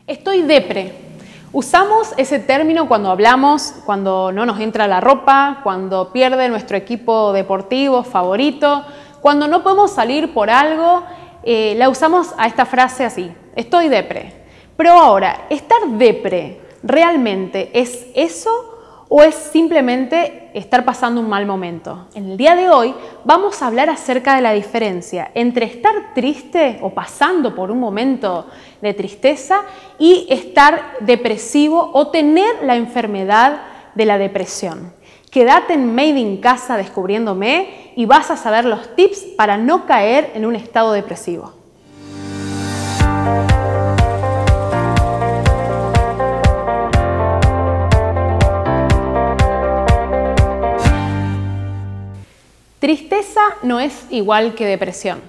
Estoy depre. Usamos ese término cuando hablamos, cuando no nos entra la ropa, cuando pierde nuestro equipo deportivo favorito, cuando no podemos salir por algo, la usamos a esta frase así, estoy depre. Pero ahora, ¿estar depre realmente es eso o es simplemente estar pasando un mal momento? En el día de hoy vamos a hablar acerca de la diferencia entre estar triste o pasando por un momento de tristeza y estar depresivo o tener la enfermedad de la depresión. Quédate en Made in Casa descubriéndome y vas a saber los tips para no caer en un estado depresivo. Tristeza no es igual que depresión.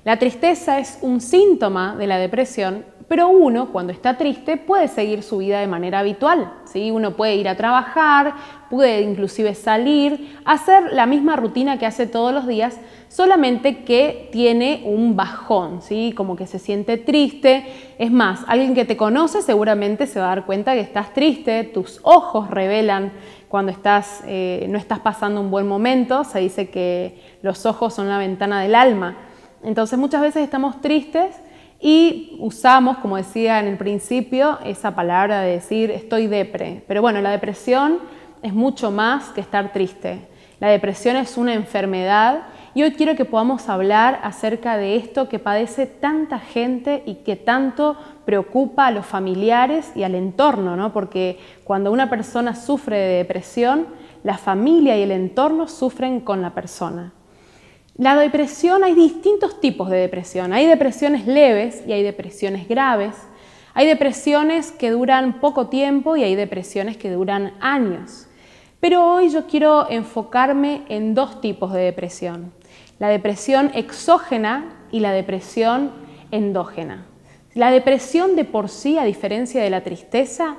La tristeza es un síntoma de la depresión, pero uno cuando está triste puede seguir su vida de manera habitual, ¿sí? Uno puede ir a trabajar, puede inclusive salir, hacer la misma rutina que hace todos los días, solamente que tiene un bajón, ¿sí? Como que se siente triste. Es más, alguien que te conoce seguramente se va a dar cuenta que estás triste, tus ojos revelan cuando no estás pasando un buen momento. Se dice que los ojos son la ventana del alma. Entonces muchas veces estamos tristes y usamos, como decía en el principio, esa palabra de decir estoy depre. Pero bueno, la depresión es mucho más que estar triste. La depresión es una enfermedad y hoy quiero que podamos hablar acerca de esto que padece tanta gente y que tanto preocupa a los familiares y al entorno, ¿no? Porque cuando una persona sufre de depresión, la familia y el entorno sufren con la persona. La depresión, hay distintos tipos de depresión. Hay depresiones leves y hay depresiones graves. Hay depresiones que duran poco tiempo y hay depresiones que duran años. Pero hoy yo quiero enfocarme en dos tipos de depresión. La depresión exógena y la depresión endógena. La depresión de por sí, a diferencia de la tristeza,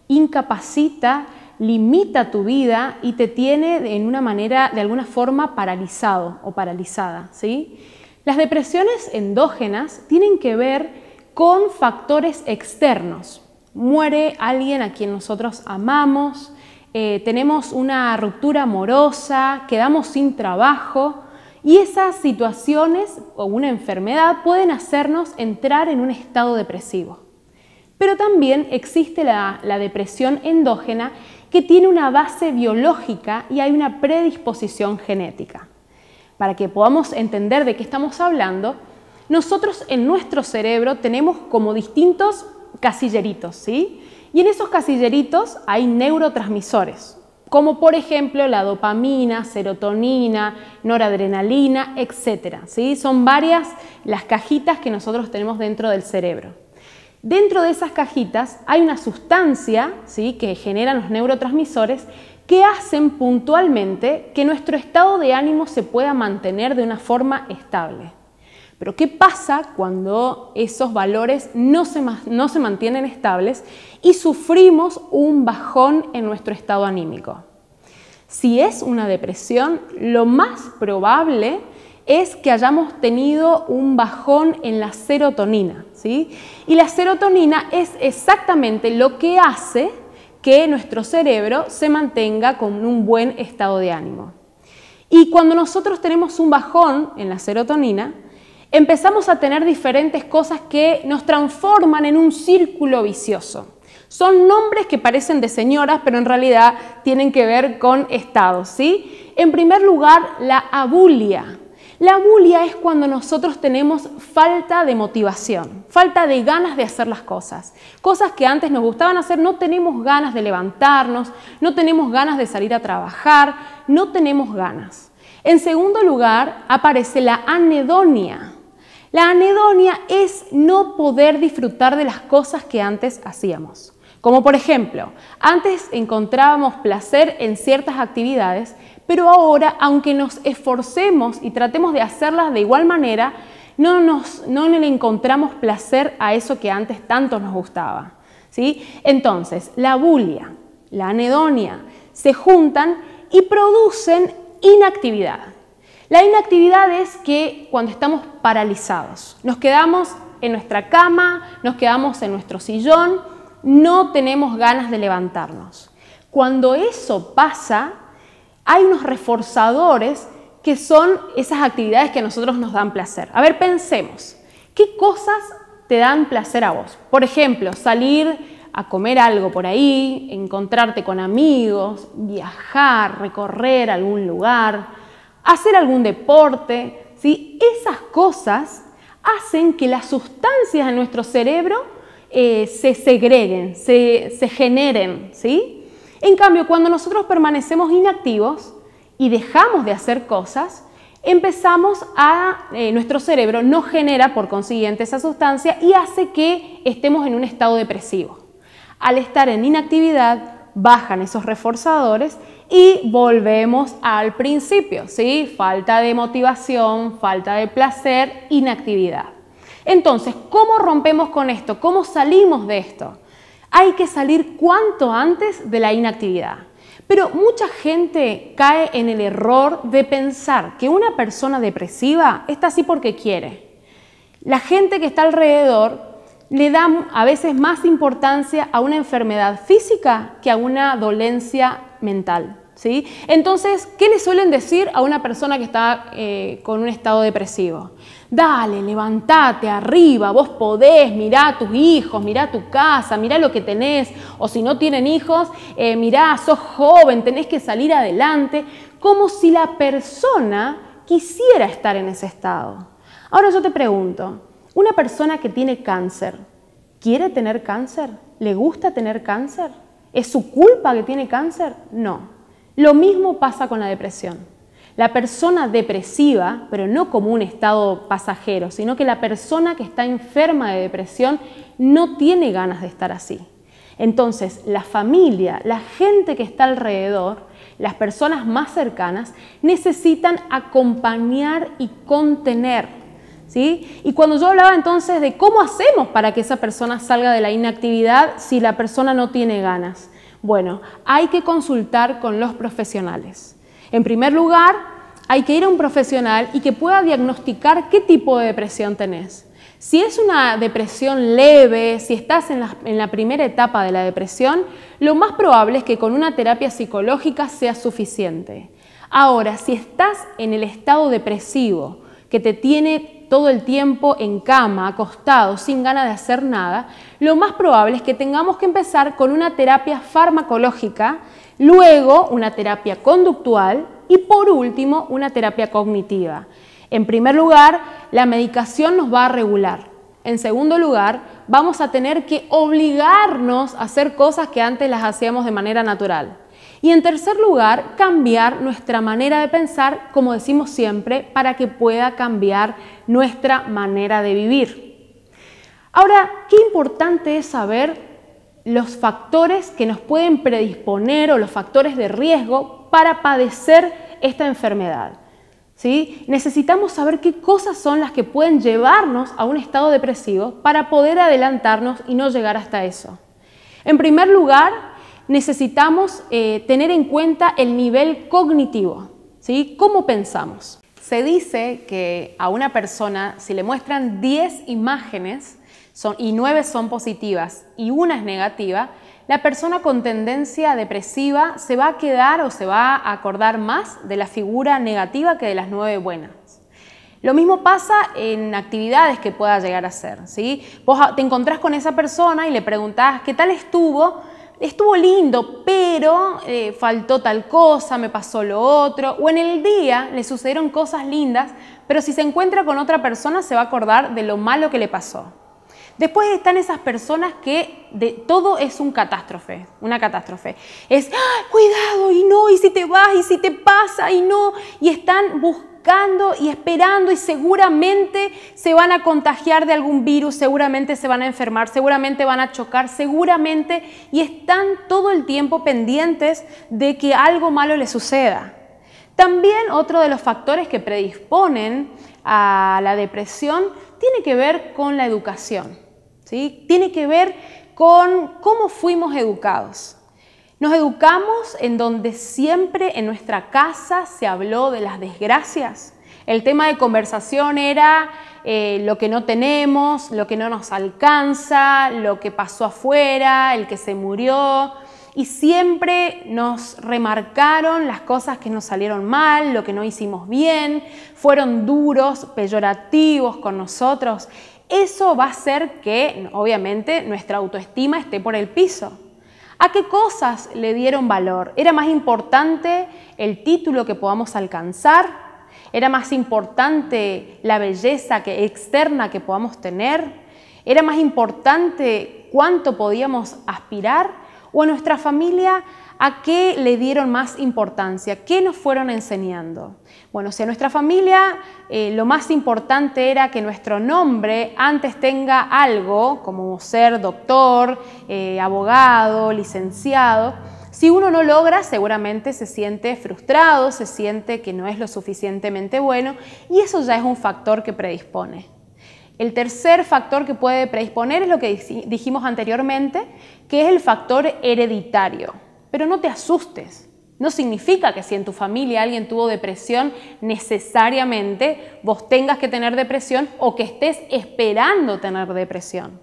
incapacita, limita tu vida y te tiene de alguna forma paralizado o paralizada, ¿sí? Las depresiones endógenas tienen que ver con factores externos. Muere alguien a quien nosotros amamos, tenemos una ruptura amorosa, quedamos sin trabajo y esas situaciones o una enfermedad pueden hacernos entrar en un estado depresivo. Pero también existe la depresión endógena que tiene una base biológica y hay una predisposición genética. Para que podamos entender de qué estamos hablando, nosotros en nuestro cerebro tenemos como distintos casilleritos, ¿sí? Y en esos casilleritos hay neurotransmisores, como por ejemplo la dopamina, serotonina, noradrenalina, etc., ¿sí? Son varias las cajitas que nosotros tenemos dentro del cerebro. Dentro de esas cajitas hay una sustancia, ¿sí?, que generan los neurotransmisores que hacen puntualmente que nuestro estado de ánimo se pueda mantener de una forma estable. Pero ¿qué pasa cuando esos valores no se mantienen estables y sufrimos un bajón en nuestro estado anímico? Si es una depresión, lo más probable es que hayamos tenido un bajón en la serotonina, ¿sí? Y la serotonina es exactamente lo que hace que nuestro cerebro se mantenga con un buen estado de ánimo. Y cuando nosotros tenemos un bajón en la serotonina, empezamos a tener diferentes cosas que nos transforman en un círculo vicioso. Son nombres que parecen de señoras, pero en realidad tienen que ver con estados, ¿sí? En primer lugar, la abulia. La abulia es cuando nosotros tenemos falta de motivación, falta de ganas de hacer las cosas. Cosas que antes nos gustaban hacer, no tenemos ganas de levantarnos, no tenemos ganas de salir a trabajar, no tenemos ganas. En segundo lugar, aparece la anedonia. La anedonia es no poder disfrutar de las cosas que antes hacíamos. Como por ejemplo, antes encontrábamos placer en ciertas actividades, pero ahora, aunque nos esforcemos y tratemos de hacerlas de igual manera, no le encontramos placer a eso que antes tanto nos gustaba, ¿sí? Entonces, la abulia, la anedonia, se juntan y producen inactividad. La inactividad es que cuando estamos paralizados, nos quedamos en nuestra cama, nos quedamos en nuestro sillón, no tenemos ganas de levantarnos. Cuando eso pasa, hay unos reforzadores que son esas actividades que a nosotros nos dan placer. A ver, pensemos, ¿qué cosas te dan placer a vos? Por ejemplo, salir a comer algo por ahí, encontrarte con amigos, viajar, recorrer algún lugar, hacer algún deporte, ¿sí? Esas cosas hacen que las sustancias en nuestro cerebro se segreguen, se generen, ¿sí? En cambio, cuando nosotros permanecemos inactivos y dejamos de hacer cosas, nuestro cerebro no genera por consiguiente esa sustancia y hace que estemos en un estado depresivo. Al estar en inactividad, bajan esos reforzadores y volvemos al principio, ¿sí? Falta de motivación, falta de placer, inactividad. Entonces, ¿cómo rompemos con esto? ¿Cómo salimos de esto? Hay que salir cuanto antes de la inactividad. Pero mucha gente cae en el error de pensar que una persona depresiva está así porque quiere. La gente que está alrededor le da a veces más importancia a una enfermedad física que a una dolencia mental, ¿sí? Entonces, ¿qué le suelen decir a una persona que está con un estado depresivo? Dale, levántate arriba, vos podés, mirá a tus hijos, mirá tu casa, mirá lo que tenés, o si no tienen hijos, mirá, sos joven, tenés que salir adelante, como si la persona quisiera estar en ese estado. Ahora yo te pregunto, una persona que tiene cáncer, ¿quiere tener cáncer? ¿Le gusta tener cáncer? ¿Es su culpa que tiene cáncer? No. Lo mismo pasa con la depresión. La persona depresiva, pero no como un estado pasajero, sino que la persona que está enferma de depresión no tiene ganas de estar así. Entonces, la familia, la gente que está alrededor, las personas más cercanas, necesitan acompañar y contener, ¿sí? Y cuando yo hablaba entonces de cómo hacemos para que esa persona salga de la inactividad si la persona no tiene ganas, bueno, hay que consultar con los profesionales. En primer lugar, hay que ir a un profesional y que pueda diagnosticar qué tipo de depresión tenés. Si es una depresión leve, si estás en la primera etapa de la depresión, lo más probable es que con una terapia psicológica sea suficiente. Ahora, si estás en el estado depresivo, que te tiene todo el tiempo en cama, acostado, sin ganas de hacer nada, lo más probable es que tengamos que empezar con una terapia farmacológica, luego una terapia conductual y por último una terapia cognitiva. En primer lugar, la medicación nos va a regular. En segundo lugar, vamos a tener que obligarnos a hacer cosas que antes las hacíamos de manera natural. Y en tercer lugar, cambiar nuestra manera de pensar, como decimos siempre, para que pueda cambiar nuestra manera de vivir. Ahora, qué importante es saber los factores que nos pueden predisponer o los factores de riesgo para padecer esta enfermedad, ¿sí? Necesitamos saber qué cosas son las que pueden llevarnos a un estado depresivo para poder adelantarnos y no llegar hasta eso. En primer lugar, necesitamos tener en cuenta el nivel cognitivo, ¿sí? ¿Cómo pensamos? Se dice que a una persona, si le muestran 10 imágenes y 9 son positivas y una es negativa, la persona con tendencia depresiva se va a quedar o se va a acordar más de la figura negativa que de las 9 buenas. Lo mismo pasa en actividades que pueda llegar a hacer, ¿sí? Vos te encontrás con esa persona y le preguntás ¿qué tal estuvo? Estuvo lindo, pero faltó tal cosa, me pasó lo otro. O en el día le sucedieron cosas lindas, pero si se encuentra con otra persona se va a acordar de lo malo que le pasó. Después están esas personas que todo es una catástrofe. Es, ¡ah, cuidado! Y no, y si te vas, y si te pasa, y no. Y están buscando y esperando y seguramente se van a contagiar de algún virus, seguramente se van a enfermar, seguramente van a chocar, seguramente. Y están todo el tiempo pendientes de que algo malo les suceda. También otro de los factores que predisponen a la depresión tiene que ver con la educación. ¿Sí? Tiene que ver con cómo fuimos educados. Nos educamos en donde siempre en nuestra casa se habló de las desgracias, El tema de conversación era lo que no tenemos, lo que no nos alcanza, lo que pasó afuera, el que se murió. Y siempre nos remarcaron las cosas que nos salieron mal, lo que no hicimos bien, fueron duros, peyorativos con nosotros. Eso va a hacer que, obviamente, nuestra autoestima esté por el piso. ¿A qué cosas le dieron valor? ¿Era más importante el título que podamos alcanzar? ¿Era más importante la belleza externa que podamos tener? ¿Era más importante cuánto podíamos aspirar? ¿O a nuestra familia a qué le dieron más importancia? ¿Qué nos fueron enseñando? Bueno, si a nuestra familia lo más importante era que nuestro nombre antes tenga algo, como ser doctor, abogado, licenciado, si uno no logra, seguramente se siente frustrado, se siente que no es lo suficientemente bueno y eso ya es un factor que predispone. El tercer factor que puede predisponer es lo que dijimos anteriormente, que es el factor hereditario. Pero no te asustes. No significa que si en tu familia alguien tuvo depresión, necesariamente vos tengas que tener depresión o que estés esperando tener depresión.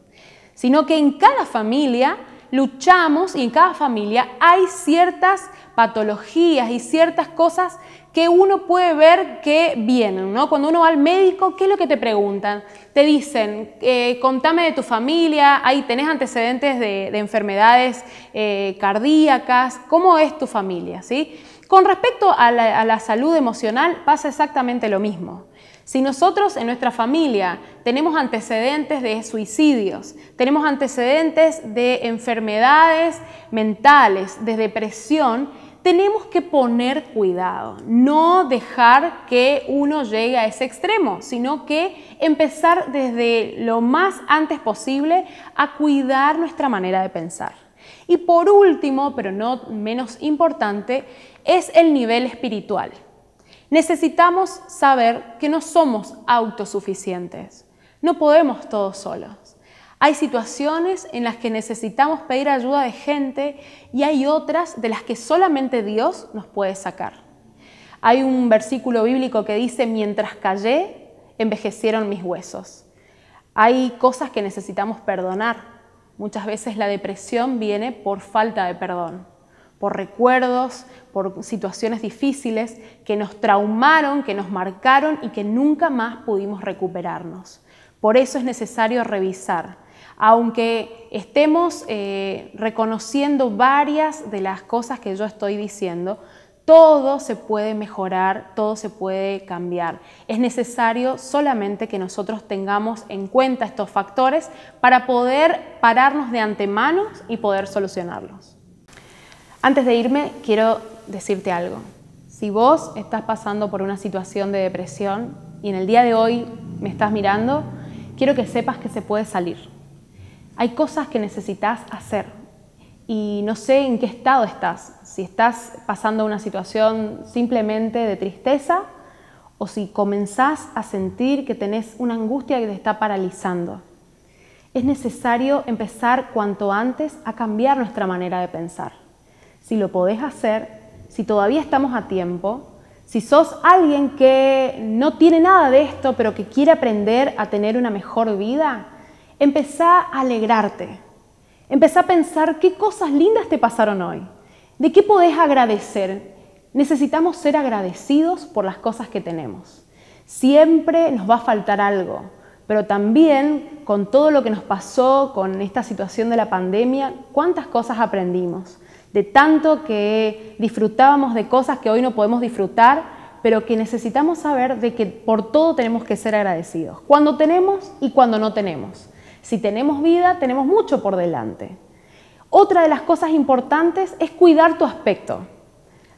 Sino que en cada familia luchamos y en cada familia hay ciertas patologías y ciertas cosas que uno puede ver que vienen, ¿no? Cuando uno va al médico, ¿qué es lo que te preguntan? Te dicen, contame de tu familia, ahí tenés antecedentes de enfermedades cardíacas, ¿cómo es tu familia? ¿Sí? Con respecto a la salud emocional pasa exactamente lo mismo. Si nosotros en nuestra familia tenemos antecedentes de suicidios, tenemos antecedentes de enfermedades mentales, de depresión, tenemos que poner cuidado, no dejar que uno llegue a ese extremo, sino que empezar desde lo más antes posible a cuidar nuestra manera de pensar. Y por último, pero no menos importante, es el nivel espiritual. Necesitamos saber que no somos autosuficientes, no podemos todos solos. Hay situaciones en las que necesitamos pedir ayuda de gente y hay otras de las que solamente Dios nos puede sacar. Hay un versículo bíblico que dice, mientras callé, envejecieron mis huesos. Hay cosas que necesitamos perdonar. Muchas veces la depresión viene por falta de perdón, por recuerdos, por situaciones difíciles que nos traumaron, que nos marcaron y que nunca más pudimos recuperarnos. Por eso es necesario revisar. Aunque estemos reconociendo varias de las cosas que yo estoy diciendo, todo se puede mejorar, todo se puede cambiar. Es necesario solamente que nosotros tengamos en cuenta estos factores para poder pararnos de antemano y poder solucionarlos. Antes de irme, quiero decirte algo. Si vos estás pasando por una situación de depresión y en el día de hoy me estás mirando, quiero que sepas que se puede salir. Hay cosas que necesitas hacer y no sé en qué estado estás, si estás pasando una situación simplemente de tristeza o si comenzás a sentir que tenés una angustia que te está paralizando. Es necesario empezar cuanto antes a cambiar nuestra manera de pensar. Si lo podés hacer, si todavía estamos a tiempo, si sos alguien que no tiene nada de esto pero que quiere aprender a tener una mejor vida, empezá a alegrarte, empezá a pensar qué cosas lindas te pasaron hoy, de qué podés agradecer. Necesitamos ser agradecidos por las cosas que tenemos. Siempre nos va a faltar algo, pero también con todo lo que nos pasó, con esta situación de la pandemia, cuántas cosas aprendimos, de tanto que disfrutábamos de cosas que hoy no podemos disfrutar, pero que necesitamos saber de que por todo tenemos que ser agradecidos, cuando tenemos y cuando no tenemos. Si tenemos vida, tenemos mucho por delante. Otra de las cosas importantes es cuidar tu aspecto.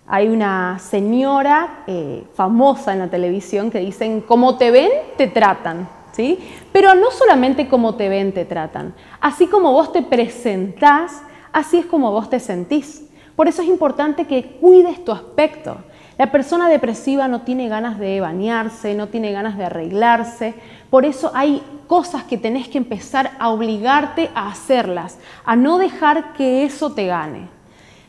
Hay una señora famosa en la televisión que dicen, como te ven, te tratan, ¿sí? Pero no solamente como te ven, te tratan. Así como vos te presentás, así es como vos te sentís. Por eso es importante que cuides tu aspecto. La persona depresiva no tiene ganas de bañarse, no tiene ganas de arreglarse. Por eso hay cosas que tenés que empezar a obligarte a hacerlas, a no dejar que eso te gane.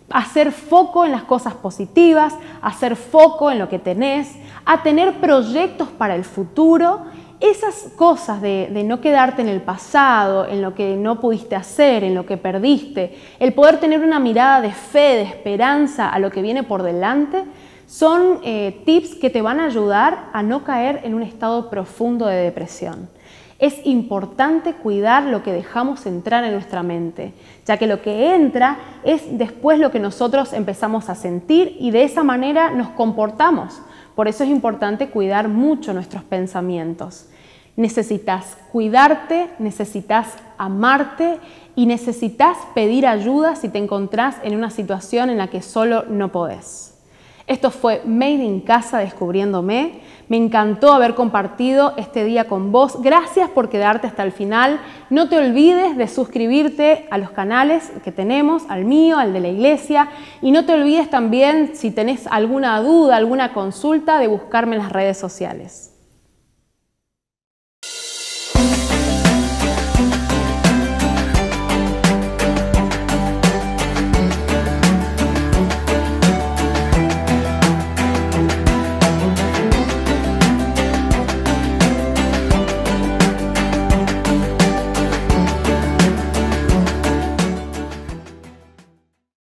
hacer foco en las cosas positivas, hacer foco en lo que tenés, a tener proyectos para el futuro. Esas cosas de no quedarte en el pasado, en lo que no pudiste hacer, en lo que perdiste, el poder tener una mirada de fe, de esperanza a lo que viene por delante, son tips que te van a ayudar a no caer en un estado profundo de depresión. Es importante cuidar lo que dejamos entrar en nuestra mente, ya que lo que entra es después lo que nosotros empezamos a sentir y de esa manera nos comportamos. Por eso es importante cuidar mucho nuestros pensamientos. Necesitas cuidarte, necesitas amarte y necesitas pedir ayuda si te encontrás en una situación en la que solo no podés. Esto fue Made in Casa Descubriéndome. Me encantó haber compartido este día con vos. Gracias por quedarte hasta el final. No te olvides de suscribirte a los canales que tenemos, al mío, al de la iglesia. Y no te olvides también, si tenés alguna duda, alguna consulta, de buscarme en las redes sociales.